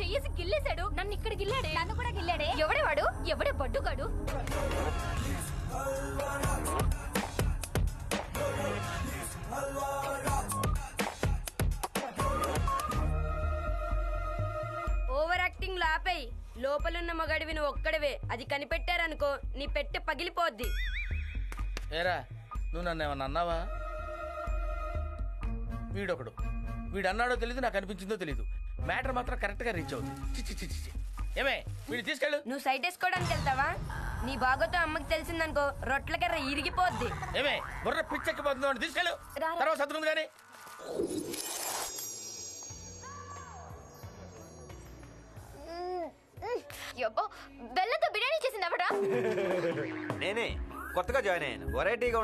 చెయ్యేసి గిల్లేశాడు. నన్ను ఇక్కడ గిల్లాడే. నన్ను కూడా గిల్లాడే. ఎవడే వాడు? ఎవడే బడ్డుగాడు? ఓవర్ యాక్టింగ్ లాపై లోపలున్న మగాడివి నువ్వు ఒక్కడవే. అది కనిపెట్టారనుకో నీ పెట్టె పగిలిపోద్ది. ఏరా నువ్వు నన్ను ఏమన్నా అన్నావా? వీడొకడు, వీడు అన్నాడో తెలీదు, నాకు అనిపించిందో తెలీదు. మ్యాటర్ మాత్రం కరెక్ట్ గా రీచ్ అవుతుంది. చిచ్చి చిచ్చి చిచ్చి. ఏమే వీడు తీసుకెళ్ళు. నువ్వు సైట్ వేసుకోవడానికి వెళ్తావా? నీ బాగోతో అమ్మకి తెలిసిందనుకో రొట్ల కర్ర ఇరిగిపోద్ది. ఏమే బుర్ర పిచ్చెక్కిపోతుందో అని తీసుకెళ్ళు. తర్వాత సత్తుంది కానీ. బెల్లంతో బిర్యానీ చేసింది ఎవడా? నేనే కొత్తగా జాయిన్ అయ్యాను. వెరైటీగా